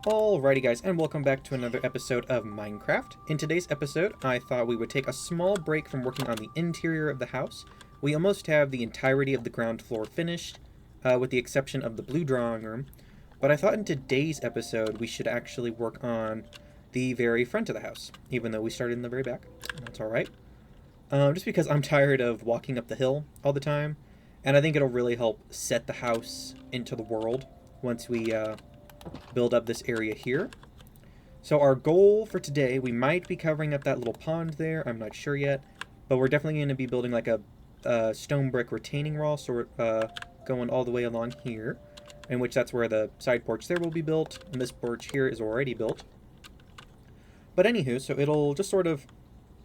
Alrighty guys, and welcome back to another episode of Minecraft. In today's episode, I thought we would take a small break from working on the interior of the house. We almost have the entirety of the ground floor finished, with the exception of the blue drawing room. But I thought in today's episode we should actually work on the very front of the house, even though we started in the very back. That's alright. Just because I'm tired of walking up the hill all the time, and I think it'll really help set the house into the world once we build up this area here. So our goal for today, we might be covering up that little pond there, I'm not sure yet, but we're definitely going to be building like a stone brick retaining wall, so we're going all the way along here, in which that's where the side porch there will be built, and this porch here is already built. But anywho, so it'll just sort of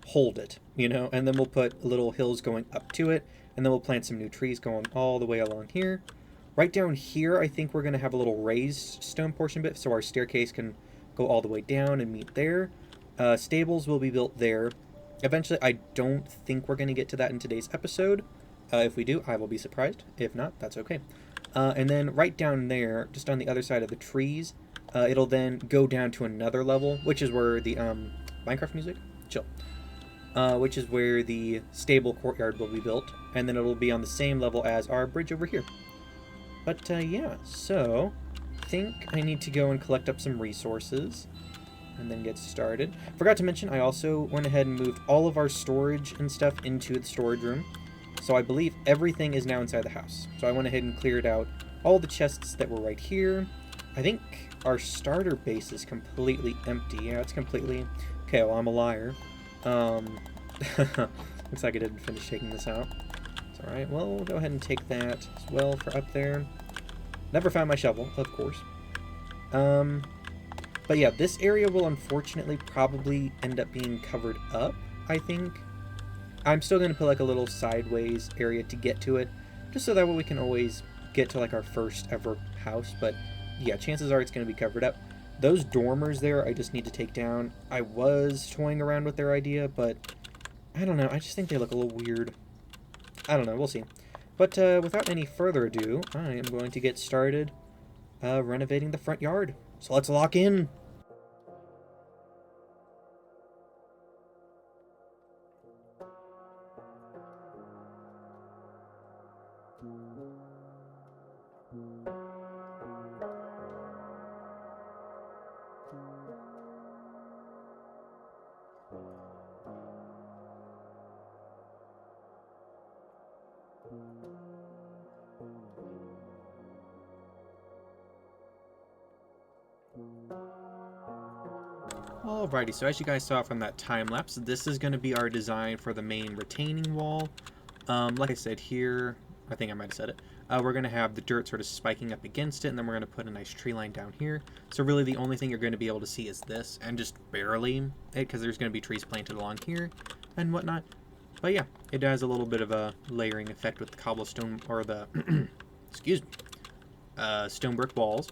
hold it, you know, and then we'll put little hills going up to it, and then we'll plant some new trees going all the way along here. Right down here, I think we're going to have a little raised stone portion bit, so our staircase can go all the way down and meet there. Stables will be built there. Eventually, I don't think we're going to get to that in today's episode. If we do, I will be surprised. If not, that's okay. And then right down there, just on the other side of the trees, it'll then go down to another level, which is where the Minecraft music? Chill. Which is where the stable courtyard will be built, and then it'll be on the same level as our bridge over here. But yeah, so I think I need to go and collect up some resources and then get started. Forgot to mention, I also went ahead and moved all of our storage and stuff into the storage room. So I believe everything is now inside the house. So I went ahead and cleared out all the chests that were right here. I think our starter base is completely empty. Yeah, it's completely... Okay, well, I'm a liar. Looks like I didn't finish taking this out. Alright, well, we'll go ahead and take that as well for up there. Never found my shovel, of course. But yeah, this area will unfortunately probably end up being covered up, I think. I'm still going to put like a little sideways area to get to it, just so that way we can always get to like our first ever house. But yeah, chances are it's going to be covered up. Those dormers there, I just need to take down. I was toying around with their idea, but I don't know. I just think they look a little weird. I don't know, we'll see. But without any further ado, I am going to get started renovating the front yard. So let's lock in! Alrighty, so as you guys saw from that time lapse, this is going to be our design for the main retaining wall. Like I said here, I think I might have said it, we're going to have the dirt sort of spiking up against it, and then we're going to put a nice tree line down here. So really the only thing you're going to be able to see is this, and just barely, because there's going to be trees planted along here and whatnot. But yeah, it has a little bit of a layering effect with the cobblestone, or the, excuse me, stone brick walls.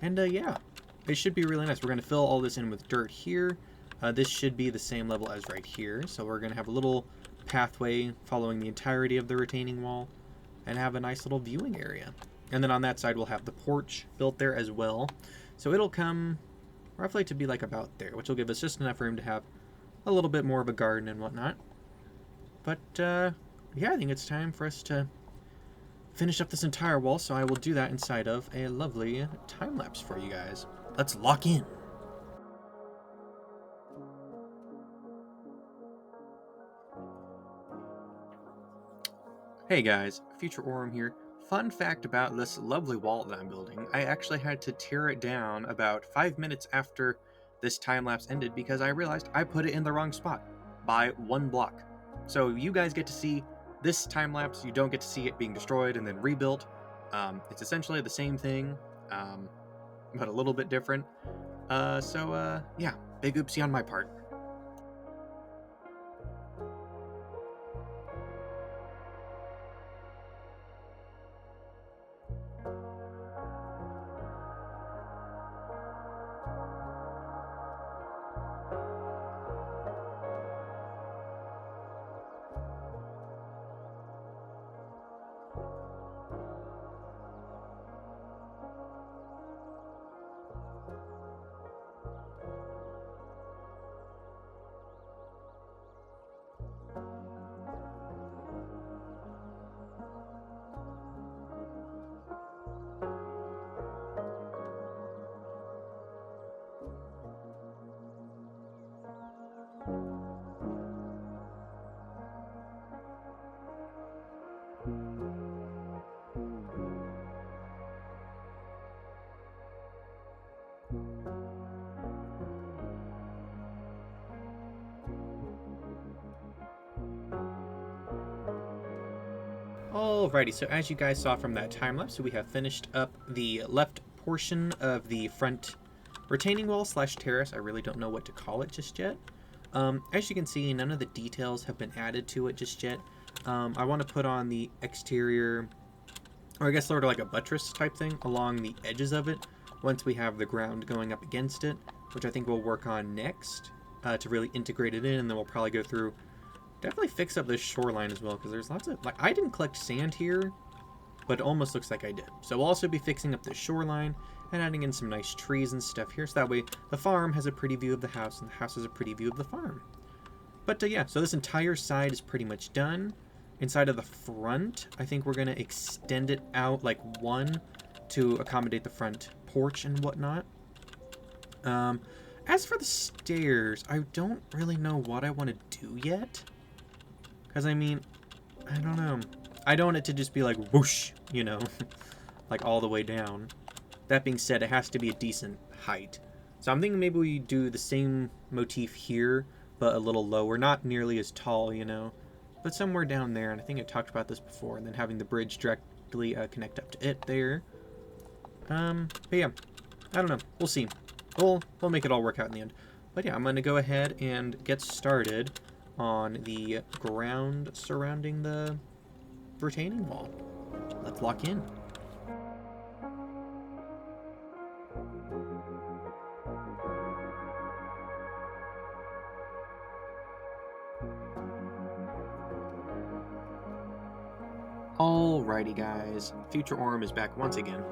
And yeah. It should be really nice. We're going to fill all this in with dirt here. This should be the same level as right here. So we're going to have a little pathway following the entirety of the retaining wall and have a nice little viewing area. And then on that side, we'll have the porch built there as well. So it'll come roughly to be like about there, which will give us just enough room to have a little bit more of a garden and whatnot. But yeah, I think it's time for us to finish up this entire wall. So I will do that inside of a lovely time lapse for you guys. Let's lock in. Hey guys, Future Orem here. Fun fact about this lovely wall that I'm building, I actually had to tear it down about 5 minutes after this time lapse ended because I realized I put it in the wrong spot by 1 block. So you guys get to see this time lapse, you don't get to see it being destroyed and then rebuilt. It's essentially the same thing, but a little bit different. Yeah, big oopsie on my part. Alrighty, so as you guys saw from that time lapse, we have finished up the left portion of the front retaining wall slash terrace. I really don't know what to call it just yet. As you can see, none of the details have been added to it just yet. I want to put on the exterior, or I guess sort of like a buttress type thing along the edges of it once we have the ground going up against it, which I think we'll work on next to really integrate it in, and then we'll probably go through, definitely fix up this shoreline as well, because there's lots of, like, I didn't collect sand here, but it almost looks like I did. So we'll also be fixing up the shoreline and adding in some nice trees and stuff here, so that way the farm has a pretty view of the house and the house has a pretty view of the farm. But yeah, so this entire side is pretty much done. Inside of the front, I think we're going to extend it out like one to accommodate the front porch and whatnot. As for the stairs, I don't really know what I want to do yet. Because, I mean, I don't know. I don't want it to just be like whoosh, you know, like all the way down. That being said, it has to be a decent height. So I'm thinking maybe we do the same motif here, but a little lower. Not nearly as tall, you know, but somewhere down there. And I think I talked about this before. And then having the bridge directly connect up to it there. But yeah, I don't know. We'll see. We'll make it all work out in the end. But yeah, I'm going to go ahead and get started on the ground surrounding the retaining wall. Let's lock in. Alrighty guys, Future Orm is back once again.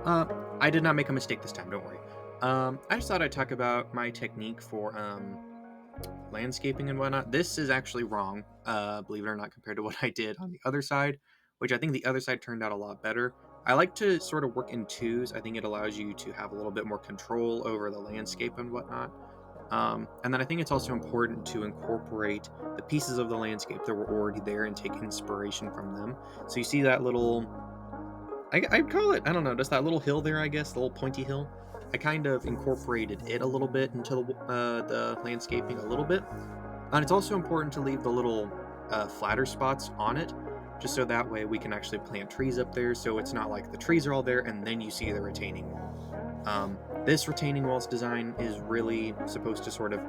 I did not make a mistake this time, don't worry. I just thought I'd talk about my technique for landscaping and whatnot. This is actually wrong, believe it or not, compared to what I did on the other side, which I think the other side turned out a lot better. I like to sort of work in twos. I think it allows you to have a little bit more control over the landscape and whatnot. And then I think it's also important to incorporate the pieces of the landscape that were already there and take inspiration from them. So you see that little, I'd call it, I don't know, just that little hill there, I guess, the little pointy hill. I kind of incorporated it a little bit into the landscaping a little bit. And it's also important to leave the little flatter spots on it, just so that way we can actually plant trees up there, so it's not like the trees are all there and then you see the retaining wall. This retaining wall's design is really supposed to sort of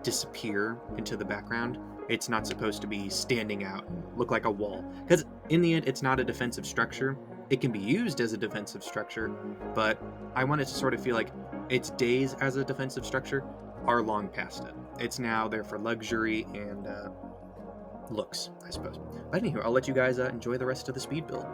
disappear into the background. It's not supposed to be standing out and look like a wall, because in the end, it's not a defensive structure. It can be used as a defensive structure, but I want it to sort of feel like its days as a defensive structure are long past it. It's now there for luxury and looks, I suppose. But anyway, I'll let you guys enjoy the rest of the speed build.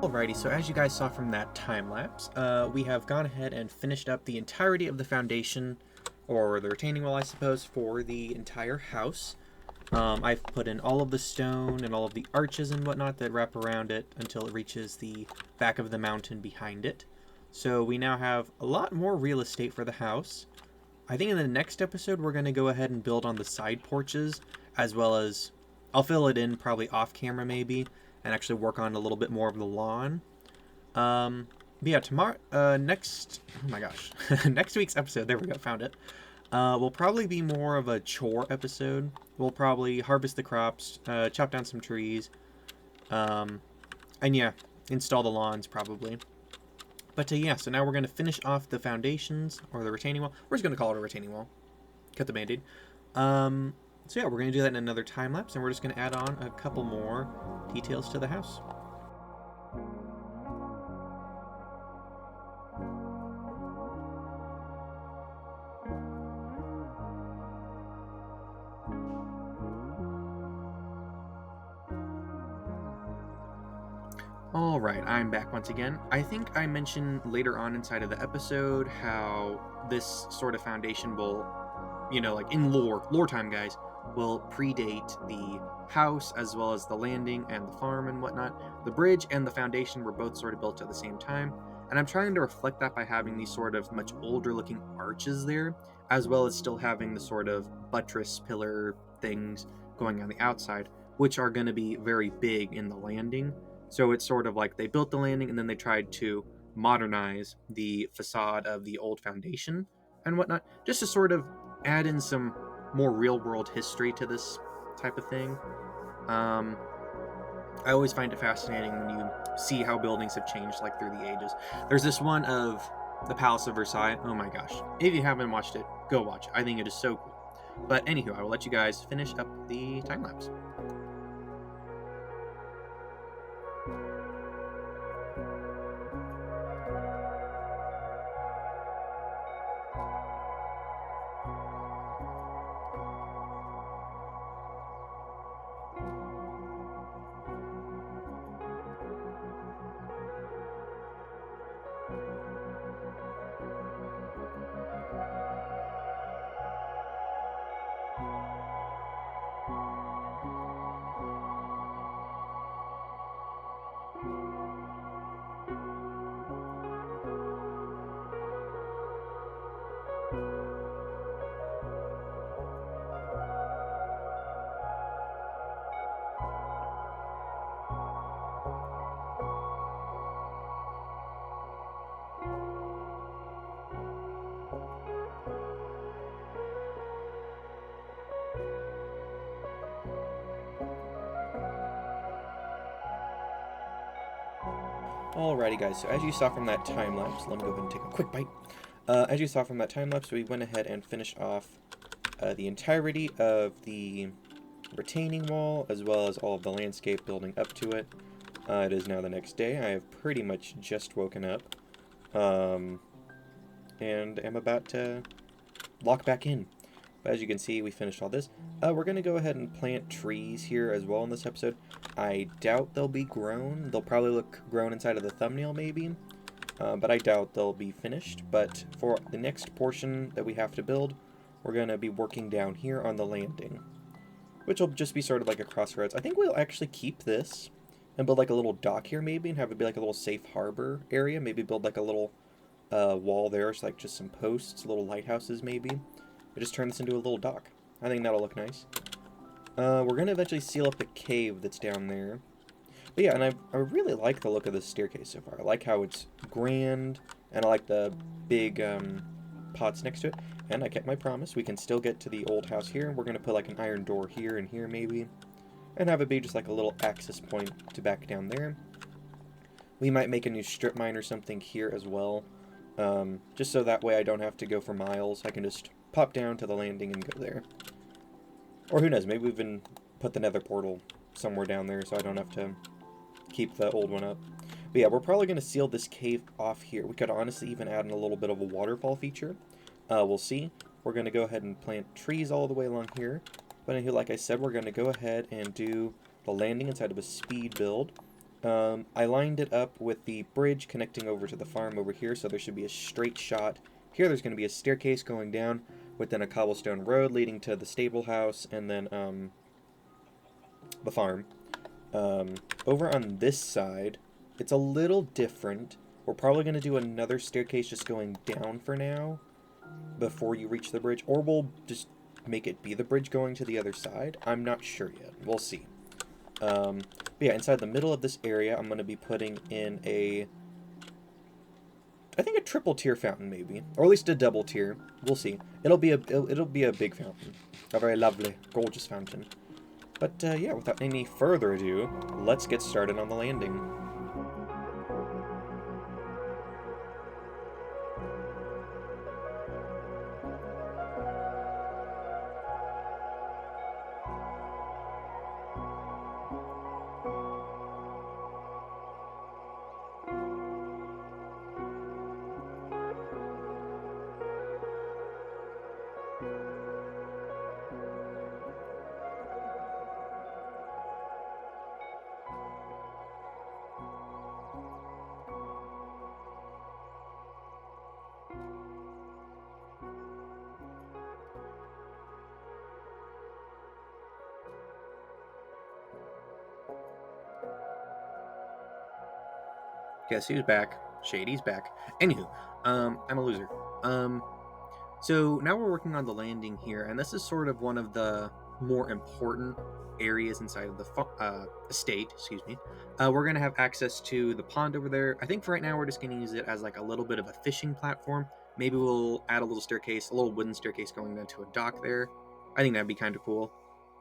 Alrighty, so as you guys saw from that time lapse, we have gone ahead and finished up the entirety of the foundation, or the retaining wall, I suppose, for the entire house. I've put in all of the stone and all of the arches and whatnot that wrap around it until it reaches the back of the mountain behind it. So we now have a lot more real estate for the house. I think in the next episode we're going to go ahead and build on the side porches, as well as I'll fill it in probably off camera maybe, and actually work on a little bit more of the lawn. But yeah, tomorrow, next, oh my gosh, next week's episode, there we go, found it, will probably be more of a chore episode. We'll probably harvest the crops, chop down some trees, and yeah, install the lawns probably. But yeah, so now we're going to finish off the foundations, or the retaining wall. We're just going to call it a retaining wall. Cut the band-aid. So yeah, we're going to do that in another time lapse, and we're just going to add on a couple more details to the house. Alright, I'm back once again. I think I mentioned later on inside of the episode how this sort of foundation will, you know, like in lore time, guys, will predate the house as well as the landing and the farm and whatnot. The bridge and the foundation were both sort of built at the same time, and I'm trying to reflect that by having these sort of much older looking arches there, as well as still having the sort of buttress pillar things going on the outside, which are going to be very big in the landing. So it's sort of like they built the landing and then they tried to modernize the facade of the old foundation and whatnot, just to sort of add in some more real-world history to this type of thing. I always find it fascinating when you see how buildings have changed like through the ages. There's this one of the Palace of Versailles. Oh my gosh. If you haven't watched it, go watch it. I think it is so cool. But anywho, I will let you guys finish up the time-lapse. Alrighty guys, so as you saw from that time lapse, let me go ahead and take a quick bite. As you saw from that time lapse, we went ahead and finished off the entirety of the retaining wall, as well as all of the landscape building up to it. It is now the next day. I have pretty much just woken up, and am about to lock back in. But as you can see, we finished all this. We're going to go ahead and plant trees here as well in this episode. I doubt they'll be grown. They'll probably look grown inside of the thumbnail maybe, but I doubt they'll be finished. But for the next portion that we have to build, we're going to be working down here on the landing, which will just be sort of like a crossroads. I think we'll actually keep this and build like a little dock here maybe, and have it be like a little safe harbor area. Maybe build like a little wall there, so like just some posts, little lighthouses maybe. We'll just turn this into a little dock. I think that'll look nice. We're going to eventually seal up the cave that's down there. But yeah, and I really like the look of this staircase so far. I like how it's grand, and I like the big pots next to it. And I kept my promise. We can still get to the old house here. We're going to put like an iron door here and here maybe, and have it be just like a little access point to back down there. We might make a new strip mine or something here as well, just so that way I don't have to go for miles. I can just pop down to the landing and go there. Or who knows, maybe we even put the nether portal somewhere down there so I don't have to keep the old one up. But yeah, we're probably going to seal this cave off here. We could honestly even add in a little bit of a waterfall feature. We'll see. We're going to go ahead and plant trees all the way along here. But anyway, like I said, we're going to go ahead and do the landing inside of a speed build. I lined it up with the bridge connecting over to the farm over here, so there should be a straight shot. Here there's going to be a staircase going down, with then a cobblestone road leading to the stable house, and then the farm. Um, Over on this side, it's a little different. We're probably going to do another staircase just going down for now, before you reach the bridge, or we'll just make it be the bridge going to the other side. I'm not sure yet. We'll see. But yeah, inside the middle of this area, I'm going to be putting in I think a triple tier fountain maybe, or at least a double tier. We'll see. It'll be a big fountain, a very lovely, gorgeous fountain. But yeah, without any further ado, let's get started on the landing. Guess who's back? Shady's back. Anywho, I'm a loser. Um, so now we're working on the landing here, and this is sort of one of the more important areas inside of the estate. Excuse me. We're gonna have access to the pond over there. I think for right now we're just gonna use it as like a little bit of a fishing platform. Maybe we'll add a little staircase, a little wooden staircase going down to a dock there. I think that'd be kind of cool.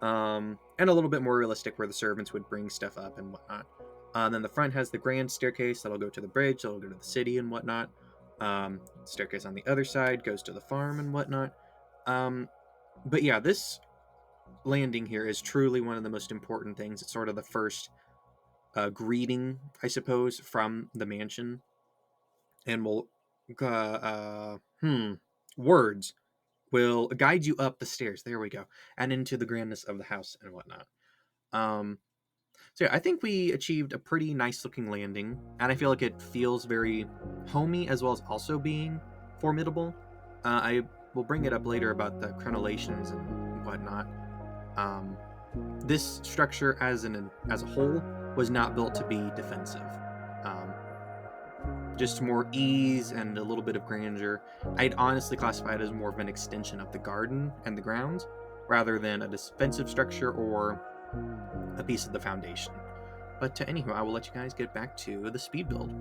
And a little bit more realistic where the servants would bring stuff up and whatnot. Then the front has the grand staircase that'll go to the bridge, that'll go to the city and whatnot. Staircase on the other side goes to the farm and whatnot. But yeah, this landing here is truly one of the most important things. It's sort of the first greeting, I suppose, from the mansion, and will words will guide you up the stairs. There we go, and into the grandness of the house and whatnot. Um, So yeah, I think we achieved a pretty nice looking landing, and I feel like it feels very homey as well as also being formidable. I will bring it up later about the crenellations and whatnot. Um, this structure as a whole was not built to be defensive. Um, just more ease and a little bit of grandeur. I'd honestly classify it as more of an extension of the garden and the grounds rather than a defensive structure or a piece of the foundation. But anywho, I will let you guys get back to the speed build.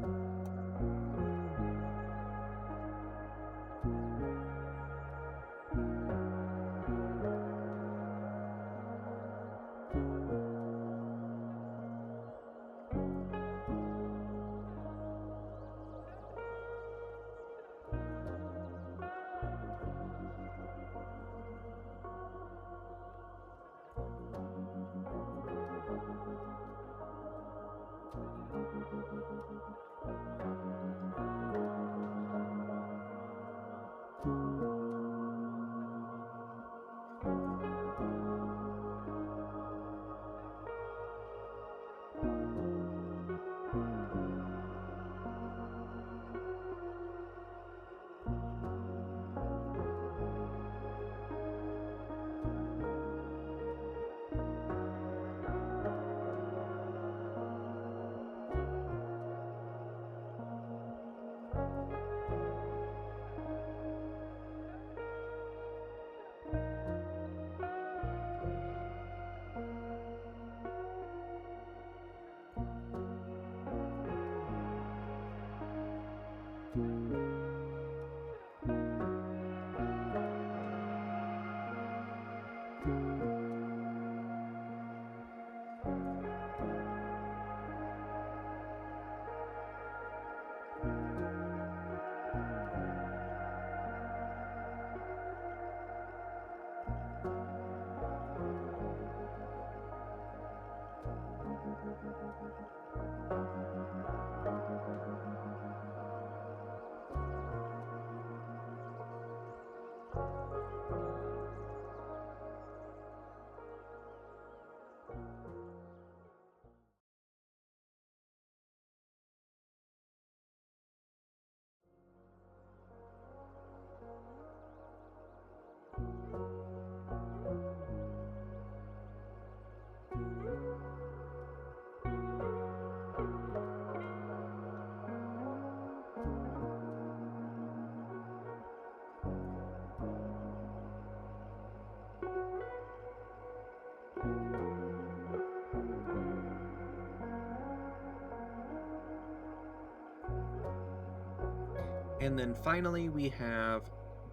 And then finally we have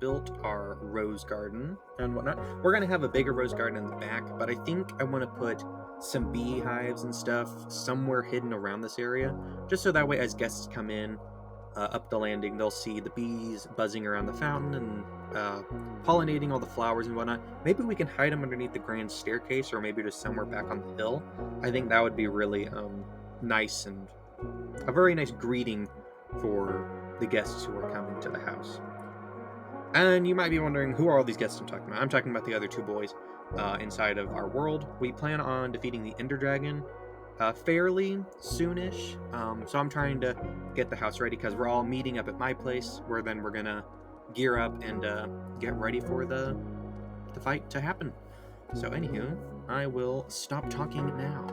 built our rose garden and whatnot. We're going to have a bigger rose garden in the back, but I think I want to put some beehives and stuff somewhere hidden around this area, just so that way as guests come in up the landing, they'll see the bees buzzing around the fountain and pollinating all the flowers and whatnot. Maybe we can hide them underneath the grand staircase, or maybe just somewhere back on the hill. I think that would be really nice and a very nice greeting for the guests who are coming to the house. And you might be wondering, who are all these guests I'm talking about? I'm talking about the other two boys inside of our world. We plan on defeating the Ender Dragon fairly soonish. So I'm trying to get the house ready because we're all meeting up at my place, where then we're gonna gear up and get ready for the fight to happen. So anywho, I will stop talking now.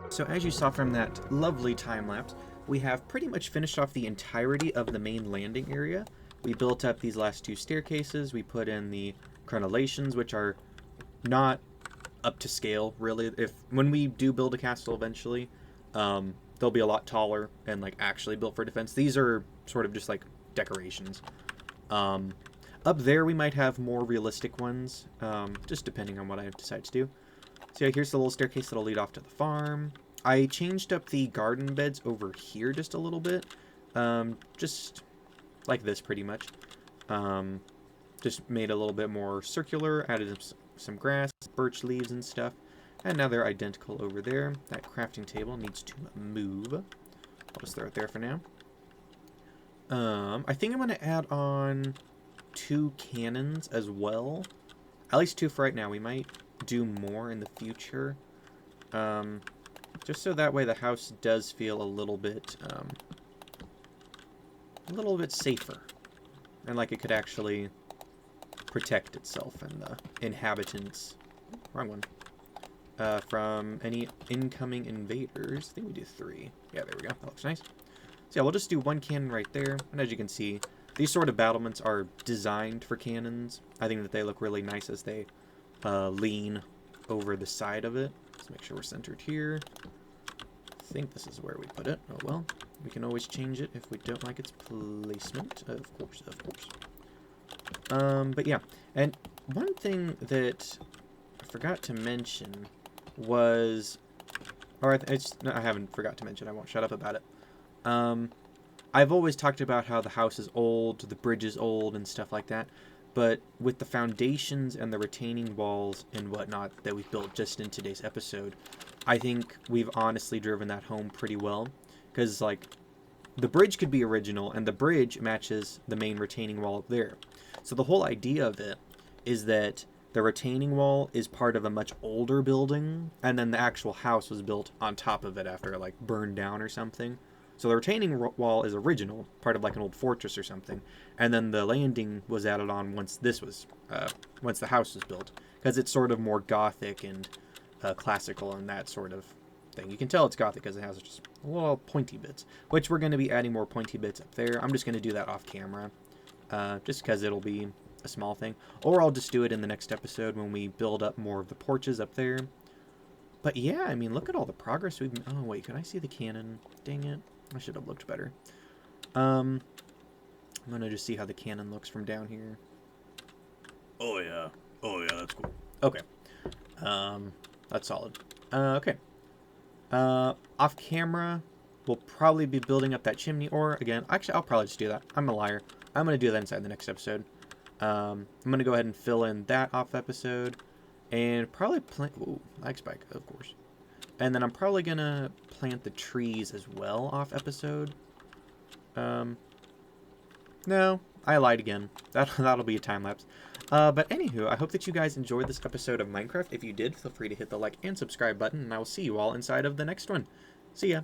So as you saw from that lovely time lapse, we have pretty much finished off the entirety of the main landing area. We built up these last two staircases, we put in the crenellations, which are not up to scale, really. When we do build a castle eventually, they'll be a lot taller and like actually built for defense. These are sort of just like decorations. Up there we might have more realistic ones, just depending on what I decide to do. So yeah, here's the little staircase that'll lead off to the farm. I changed up the garden beds over here just a little bit. Just like this pretty much. Just made a little bit more circular, added some grass, birch leaves and stuff. And now they're identical over there. That crafting table needs to move. I'll just throw it there for now. I think I'm going to add on 2 cannons as well. At least 2 for right now. We might do more in the future. Just so that way the house does feel a little bit safer. And like it could actually protect itself and the inhabitants. Wrong one. From any incoming invaders. I think we do 3. Yeah, there we go. That looks nice. So yeah, we'll just do 1 cannon right there. And as you can see, these sort of battlements are designed for cannons. I think that they look really nice as they lean over the side of it. Let's make sure we're centered here. I think this is where we put it. Oh well. We can always change it if we don't like its placement. Of course, of course. But yeah. And one thing that I forgot to mention was... Or no, I haven't forgot to mention. I won't shut up about it. I've always talked about how the house is old, the bridge is old, and stuff like that. But with the foundations and the retaining walls and whatnot that we've built just in today's episode, I think we've honestly driven that home pretty well. Because, like, the bridge could be original, and the bridge matches the main retaining wall up there. So the whole idea of it is that the retaining wall is part of a much older building, and then the actual house was built on top of it after it, like, burned down or something. So the retaining wall is original, part of like an old fortress or something, and then the landing was added on once once the house was built, because it's sort of more gothic and classical and that sort of thing. You can tell it's gothic because it has just little pointy bits, which we're going to be adding more pointy bits up there. I'm just going to do that off camera, just because it'll be a small thing, or I'll just do it in the next episode when we build up more of the porches up there. But yeah, I mean, look at all the progress we've... Oh wait, can I see the cannon? Dang it. I should have looked better. I'm gonna just see how the cannon looks from down here. Oh yeah, that's cool. Okay, that's solid. Okay. Off camera, we'll probably be building up that chimney. Or again, actually, I'll probably just do that. I'm a liar. I'm gonna do that inside the next episode. I'm gonna go ahead and fill in that off episode, and probably plant. Ooh, lag spike, of course. And then I'm probably going to plant the trees as well off episode. No, I lied again. That'll be a time lapse. But anywho, I hope that you guys enjoyed this episode of Minecraft. If you did, feel free to hit the like and subscribe button, and I will see you all inside of the next one. See ya!